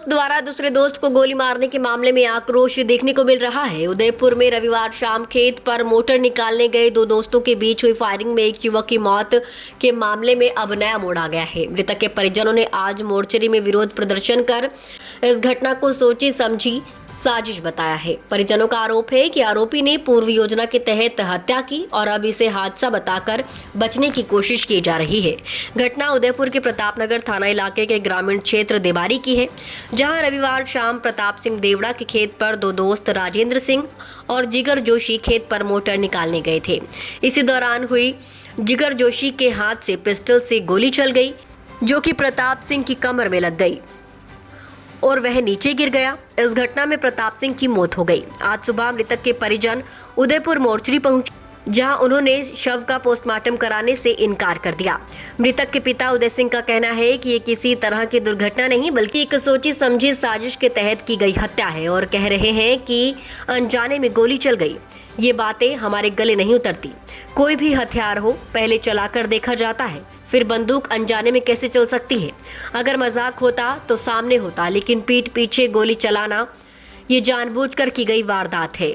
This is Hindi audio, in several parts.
दोस्त द्वारा दूसरे दोस्त को गोली मारने के मामले में आक्रोश देखने को मिल रहा है। उदयपुर में रविवार शाम खेत पर मोटर निकालने गए दो दोस्तों के बीच हुई फायरिंग में एक युवक की मौत के मामले में अब नया मोड़ आ गया है। मृतक के परिजनों ने आज मोर्चरी में विरोध प्रदर्शन कर इस घटना को सोची समझी साजिश बताया है। परिजनों का आरोप है कि आरोपी ने पूर्व योजना के तहत हत्या की और अब इसे हादसा बताकर बचने की कोशिश की जा रही है। घटना उदयपुर के प्रतापनगर थाना इलाके के ग्रामीण क्षेत्र देवारी की है, जहां रविवार शाम प्रताप सिंह देवड़ा के खेत पर दो दोस्त राजेंद्र सिंह और जिगर जोशी खेत पर मोटर निकालने गए थे। इसी दौरान हुई जिगर जोशी के हाथ से पिस्टल से गोली चल गई, जो कि प्रताप सिंह की कमर में लग गई और वह नीचे गिर गया। इस घटना में प्रताप सिंह की मौत हो गई। आज सुबह मृतक के परिजन उदयपुर मोर्चरी पहुंचे, जहां उन्होंने शव का पोस्टमार्टम कराने से इनकार कर दिया। मृतक के पिता उदय सिंह का कहना है कि ये किसी तरह की दुर्घटना नहीं बल्कि एक सोची समझी साजिश के तहत की गई हत्या है और कह रहे हैं कि अनजाने में गोली चल गई। ये बातें हमारे गले नहीं उतरती। कोई भी हथियार हो पहले चलाकर देखा जाता है, फिर बंदूक अनजाने में कैसे चल सकती है। अगर मजाक होता तो सामने होता, लेकिन पीठ पीछे गोली चलाना ये जानबूझकर की गई वारदात है।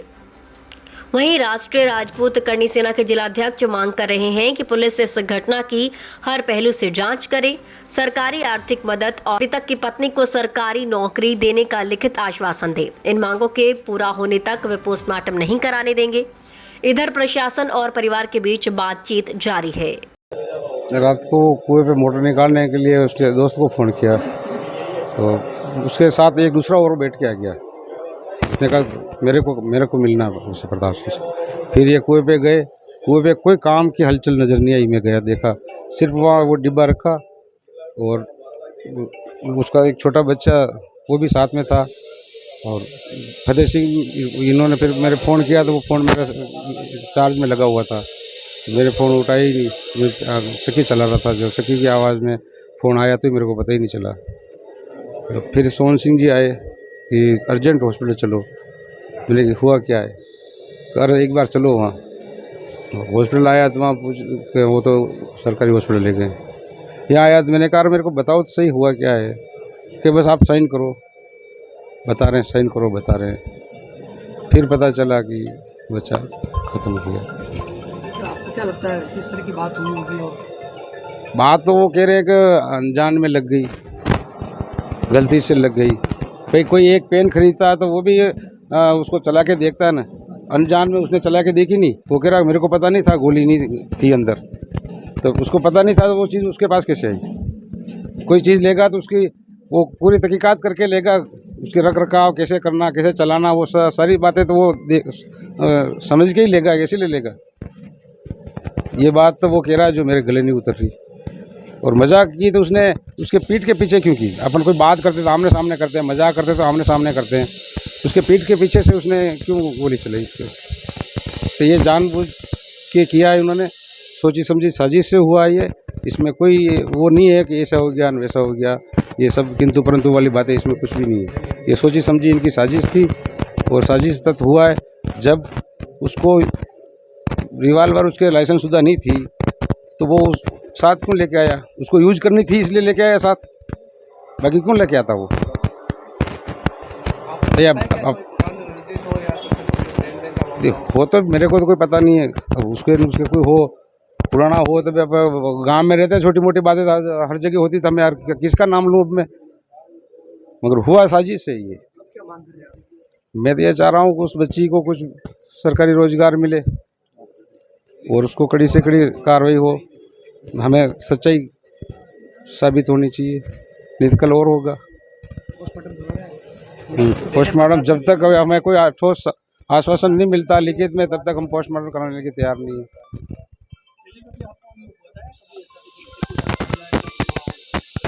वहीं राष्ट्रीय राजपूत करनी सेना के जिलाध्यक्ष मांग कर रहे हैं कि पुलिस इस घटना की हर पहलू से जांच करे, सरकारी आर्थिक मदद और मृतक की पत्नी को सरकारी नौकरी देने का लिखित आश्वासन दे। इन मांगों के पूरा होने तक वे पोस्टमार्टम नहीं कराने देंगे। इधर प्रशासन और परिवार के बीच बातचीत जारी है। रात को कुएं पे मोटर निकालने के लिए उसके दोस्त को फ़ोन किया तो उसके साथ एक दूसरा और बैठ के आ गया। उसने कहा मेरे को मिलना उससे प्रताप सिंह से। फिर ये कुएं पे गए, कुएं पे कोई काम की हलचल नज़र नहीं आई। मैं गया देखा, सिर्फ वहाँ वो डिब्बा रखा और उसका एक छोटा बच्चा वो भी साथ में था। और फतेह सिंह इन्होंने फिर मेरे फ़ोन किया तो वो फ़ोन मेरा चार्ज में लगा हुआ था, मेरे फ़ोन उठाया ही नहीं। मैं सखी चला रहा था, जो सखी की आवाज़ में फ़ोन आया तो मेरे को पता ही नहीं चला। तो फिर सोहन सिंह जी आए कि अर्जेंट हॉस्पिटल चलो। बोले कि हुआ क्या है? अरे एक बार चलो वहाँ। हॉस्पिटल आया तो वहाँ पूछ के वो तो सरकारी हॉस्पिटल ले गए। यहाँ आया तो मैंने कहा मेरे को बताओ तो सही हुआ क्या है। कि बस आप साइन करो, बता रहे हैं साइन करो, बता रहे हैं। फिर पता चला कि बच्चा ख़त्म हो गया। आपको क्या लगता है किस तरह की बात हुई होगी? और बात तो वो कह रहे हैं कि अनजान में लग गई, गलती से लग गई। भाई कोई एक पेन खरीदता है तो वो भी उसको चला के देखता है ना। अनजान में उसने चला के देखी नहीं। वो कह रहा मेरे को पता नहीं था गोली नहीं थी अंदर, तो उसको पता नहीं था तो वो चीज़ उसके पास कैसे आई। कोई चीज़ लेगा तो उसकी वो पूरी तहकीकात करके लेगा, उसके रख रखाव कैसे करना, कैसे चलाना, वो सारी बातें तो वो समझ के ही लेगा, कैसे ले लेगा। ये बात तो वो कह रहा है जो मेरे गले नहीं उतर रही। और मजाक की तो उसने उसके पीठ के पीछे क्यों की? अपन कोई बात करते तो आमने सामने करते हैं, मजाक करते तो आमने सामने करते हैं। उसके पीठ के पीछे से उसने क्यों गोली चलाई उसके? तो ये जानबूझ के किया है उन्होंने, सोची समझी साजिश से हुआ ये। इसमें कोई वो नहीं है कि ऐसा हो गया वैसा हो गया, ये सब किंतु परंतु वाली बातें इसमें कुछ भी नहीं है। ये सोची समझी इनकी साजिश थी और साजिश तक हुआ है। जब उसको रिवाल्वर उसके लाइसेंस शुदा नहीं थी तो वो साथ क्यों लेके आया? उसको यूज करनी थी इसलिए लेके आया साथ, बाकी क्यों लेके आता वो? हो तो मेरे को तो कोई पता नहीं है। अब उसके कोई हो पुराना हो तो गांव में रहते हैं, छोटी मोटी बातें हर जगह होती तो मैं यार किसका नाम लूँ अब मैं? मगर हुआ साजिश से ये। क्या मांग कर रहे हैं? मैं तो ये चाह रहा हूँ कि उस बच्ची को कुछ सरकारी रोजगार मिले और उसको कड़ी से कड़ी कार्रवाई हो। हमें सच्चाई साबित होनी चाहिए, नहीं तो कल और होगा। पोस्टमार्टम करवाया है? पोस्टमार्टम जब तक हमें कोई ठोस आश्वासन नहीं मिलता लिखित में, तब तक हम पोस्टमार्टम कराने के तैयार नहीं है।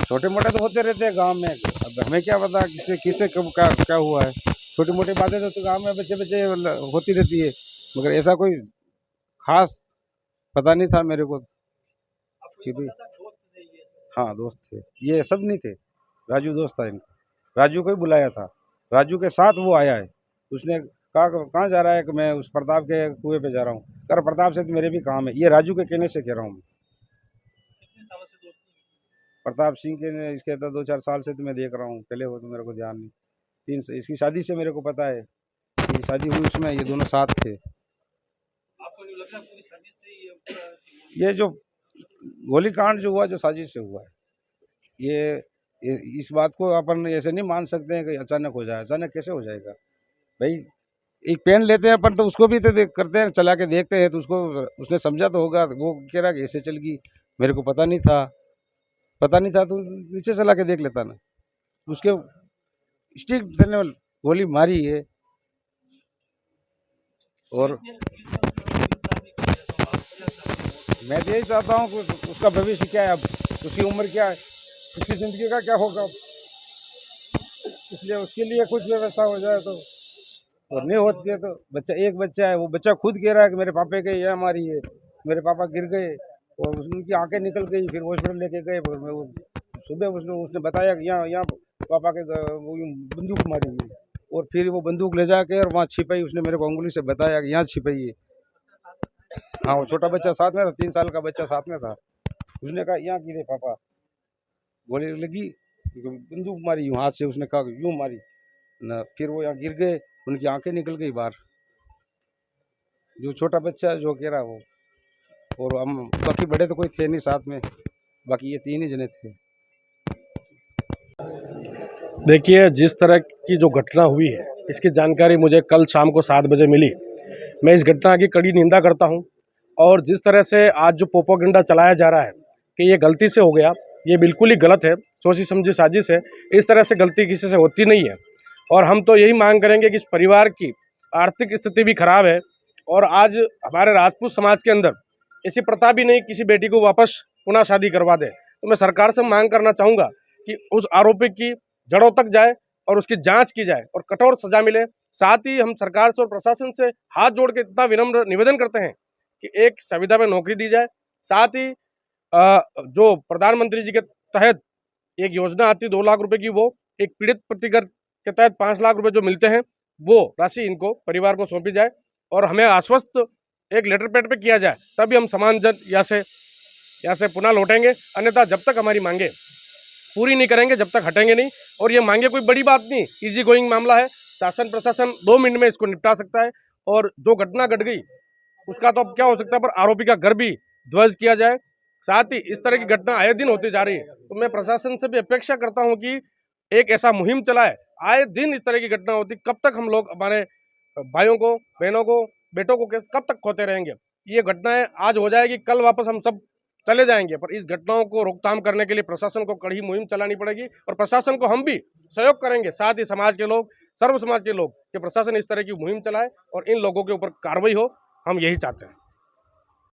छोटे मोटे तो होते रहते हैं गांव में, अब हमें क्या पता किसे कब क्या हुआ है। छोटी मोटी बातें तो गांव में बच्चे बच्चे होती रहती है, मगर ऐसा कोई खास पता नहीं था मेरे को कि भी। हाँ दोस्त थे, ये सब नहीं थे। राजू दोस्त था इनका, राजू को ही बुलाया था, राजू के साथ वो आया है। उसने कहा कहाँ जा रहा है कि मैं उस प्रताप के कुएं पे जा रहा हूँ। कर प्रताप से तो मेरे भी काम है, ये राजू के कहने से कह रहा हूँ मैं। प्रताप सिंह के ने इसके तो 2-4 साल से तो मैं देख रहा हूँ, पहले हो तो मेरे को ध्यान नहीं। 3 से इसकी शादी से मेरे को पता है कि शादी हुई उसमें ये दोनों साथ थे। आपको नहीं लगता पूरी साजिश से ये पूरा ये जो गोलीकांड जो हुआ, जो साजिश से हुआ है, इस बात को अपन ऐसे नहीं मान सकते हैं कि अचानक हो जाए। अचानक कैसे हो जाएगा भाई? एक पेन लेते हैं अपन तो उसको भी तो करते हैं, चला के देखते हैं तो उसको उसने समझा तो होगा। वो कह रहा कि ऐसे चल गई, मेरे को पता नहीं था तो नीचे चला के देख लेता ना। उसके स्टिक से गोली मारी है। और मैं तो यही चाहता हूँ कि उसका भविष्य क्या है, अब उसकी उम्र क्या है, उसकी ज़िंदगी का क्या होगा, इसलिए उसके लिए कुछ व्यवस्था हो जाए तो। और नहीं होती है तो एक बच्चा है, वो बच्चा खुद कह रहा है कि मेरे पापा के यह हमारी है, मेरे पापा गिर गए और उनकी आंखें निकल गई, फिर हॉस्पिटल लेके गए। फिर मैं वो सुबह उसने बताया कि यहाँ पापा के वो यूं बंदूक मारी हुई, और फिर वो बंदूक ले जाके और वहाँ छिपाई। उसने मेरे को उंगली से बताया कि यहाँ छिपाई है। हाँ, वो छोटा बच्चा साथ में था, 3 साल का बच्चा साथ में था। उसने कहा यहाँ गिरे पापा, गोली लगी, बंदूक मारी यूं हाथ से, उसने कहा यूं मारी ना, फिर वो यहाँ गिर गए, उनकी आंखें निकल गई बाहर। जो छोटा बच्चा जो कह रहा वो, और हम बाकी बड़े तो कोई थे नहीं साथ में, बाकी ये 3 ही जने थे। देखिए, जिस तरह की जो घटना हुई है, इसकी जानकारी मुझे कल शाम को 7 बजे मिली। मैं इस घटना की कड़ी निंदा करता हूं, और जिस तरह से आज जो प्रोपेगेंडा चलाया जा रहा है कि ये गलती से हो गया, ये बिल्कुल ही गलत है, सोची समझी साजिश है। इस तरह से गलती किसी से होती नहीं है। और हम तो यही मांग करेंगे कि इस परिवार की आर्थिक स्थिति भी खराब है, और आज हमारे राजपूत समाज के अंदर ऐसी प्रथा भी नहीं किसी बेटी को वापस पुनः शादी करवा दे। तो मैं सरकार से मांग करना चाहूँगा कि उस आरोपी की जड़ों तक जाए और उसकी जांच की जाए और कठोर सजा मिले। साथ ही हम सरकार से और प्रशासन से हाथ जोड़ के इतना विनम्र निवेदन करते हैं कि एक संविदा में नौकरी दी जाए। साथ ही जो प्रधानमंत्री जी के तहत एक योजना आती है 2 लाख रुपए की, वो एक पीड़ित प्रतिकर के तहत 5 लाख रुपए जो मिलते हैं, वो राशि इनको परिवार को सौंपी जाए और हमें आश्वस्त एक लेटर पैड पे किया जाए, तभी हम समान जन यहाँ से पुनः लौटेंगे। अन्यथा जब तक हमारी मांगे पूरी नहीं करेंगे, जब तक हटेंगे नहीं। और ये मांगे कोई बड़ी बात नहीं, इजी गोइंग मामला है, शासन प्रशासन 2 मिनट में इसको निपटा सकता है। और जो घटना घट गई उसका तो अब क्या हो सकता है, पर आरोपी का घर भी ध्वस्त किया जाए। साथ ही इस तरह की घटना आए दिन होती जा रही है, तो मैं प्रशासन से भी अपेक्षा करता हूं कि एक ऐसा मुहिम चलाए। आए दिन इस तरह की घटना होती, कब तक हम लोग हमारे भाइयों को, बहनों को, बेटों को कब तक खोते रहेंगे? ये घटनाएं आज हो जाएगी, कल वापस हम सब चले जाएंगे। पर इस घटनाओं को रोकथाम करने के लिए प्रशासन को कड़ी मुहिम चलानी पड़ेगी, और प्रशासन को हम भी सहयोग करेंगे। साथ ही समाज के लोग, सर्व समाज के लोग, कि प्रशासन इस तरह की मुहिम चलाए और इन लोगों के ऊपर कार्रवाई हो। हम यही चाहते हैं।